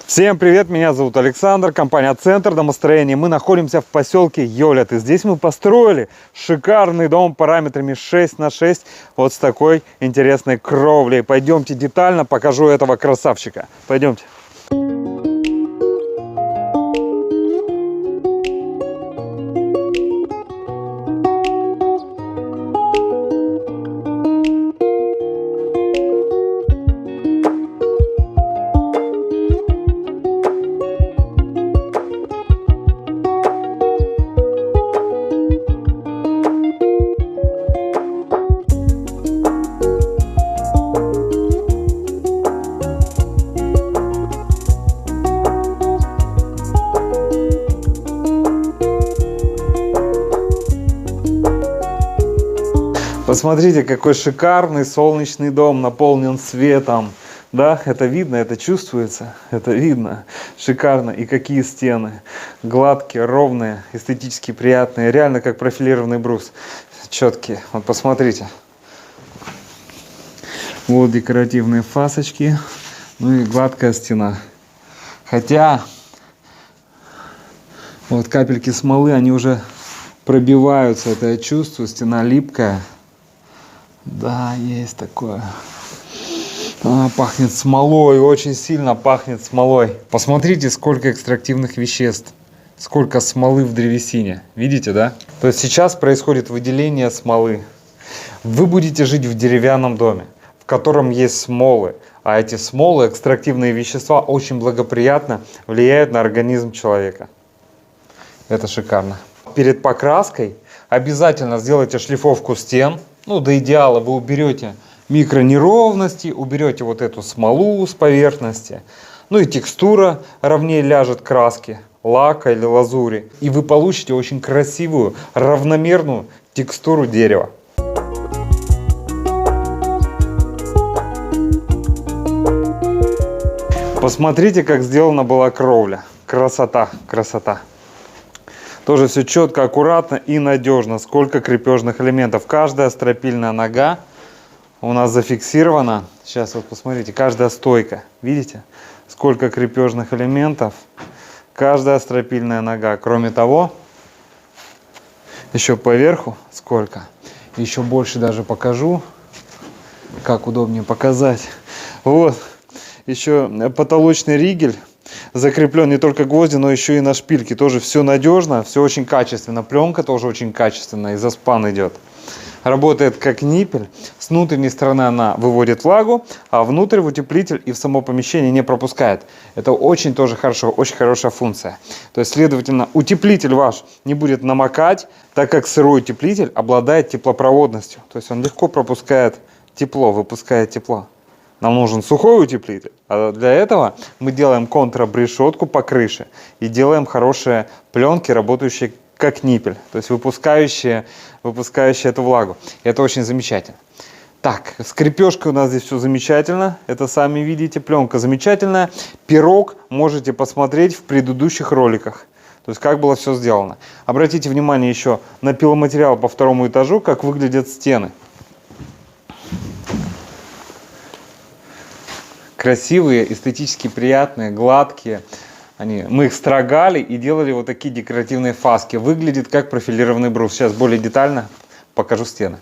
Всем привет, меня зовут Александр, компания Центр домостроения. Мы находимся в поселке Йолет. И здесь мы построили шикарный дом параметрами 6 на 6, вот с такой интересной кровлей. Пойдемте детально покажу этого красавчика. Пойдемте. Посмотрите, какой шикарный солнечный дом, наполнен светом. Да, это видно, это чувствуется, это видно. Шикарно. И какие стены. Гладкие, ровные, эстетически приятные. Реально как профилированный брус. Четкие. Вот посмотрите. Вот декоративные фасочки. Ну и гладкая стена. Хотя, вот капельки смолы, они уже пробиваются. Это я чувствую. Стена липкая. Да, есть такое. Пахнет смолой, очень сильно пахнет смолой. Посмотрите, сколько экстрактивных веществ, сколько смолы в древесине. Видите, да? То есть сейчас происходит выделение смолы. Вы будете жить в деревянном доме, в котором есть смолы. А эти смолы, экстрактивные вещества, очень благоприятно влияют на организм человека. Это шикарно. Перед покраской обязательно сделайте шлифовку стен. Ну, до идеала вы уберете микронеровности, уберете вот эту смолу с поверхности. Ну и текстура ровнее ляжет краски, лака или лазури. И вы получите очень красивую, равномерную текстуру дерева. Посмотрите, как сделана была кровля. Красота, красота. Тоже все четко, аккуратно и надежно. Сколько крепежных элементов. Каждая стропильная нога у нас зафиксирована. Сейчас вот посмотрите, каждая стойка. Видите? Сколько крепежных элементов. Каждая стропильная нога. Кроме того, еще поверху сколько. Еще больше даже покажу. Как удобнее показать. Вот. Еще потолочный ригель. Закреплен не только гвозди, но еще и на шпильке. Тоже все надежно, все очень качественно. Пленка тоже очень качественная, изоспан идет. Работает как ниппель. С внутренней стороны она выводит влагу, а внутрь в утеплитель и в само помещение не пропускает. Это очень тоже хорошо, очень хорошая функция. То есть, следовательно, утеплитель ваш не будет намокать, так как сырой утеплитель обладает теплопроводностью. То есть он легко пропускает тепло, выпускает тепло. Нам нужен сухой утеплитель, а для этого мы делаем контрабрешетку по крыше и делаем хорошие пленки, работающие как ниппель, то есть выпускающие эту влагу. Это очень замечательно. Так, с крепежкой у нас здесь все замечательно, это сами видите, пленка замечательная. Пирог можете посмотреть в предыдущих роликах, то есть как было все сделано. Обратите внимание еще на пиломатериал по второму этажу, как выглядят стены. Красивые, эстетически приятные, гладкие. Мы их строгали и делали вот такие декоративные фаски. Выглядит как профилированный брус. Сейчас более детально покажу стены.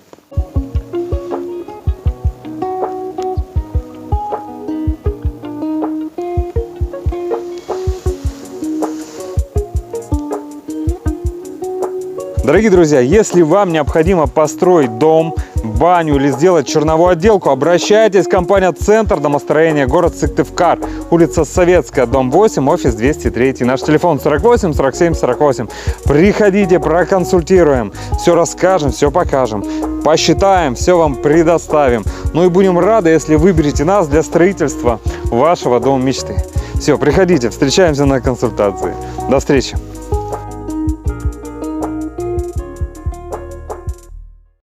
Дорогие друзья, если вам необходимо построить дом, баню или сделать черновую отделку, обращайтесь в компанию Центр домостроения, город Сыктывкар, улица Советская, дом 8, офис 203. Наш телефон 48 47 48. Приходите, проконсультируем, все расскажем, все покажем, посчитаем, все вам предоставим. Ну и будем рады, если выберете нас для строительства вашего дома мечты. Все, приходите, встречаемся на консультации. До встречи.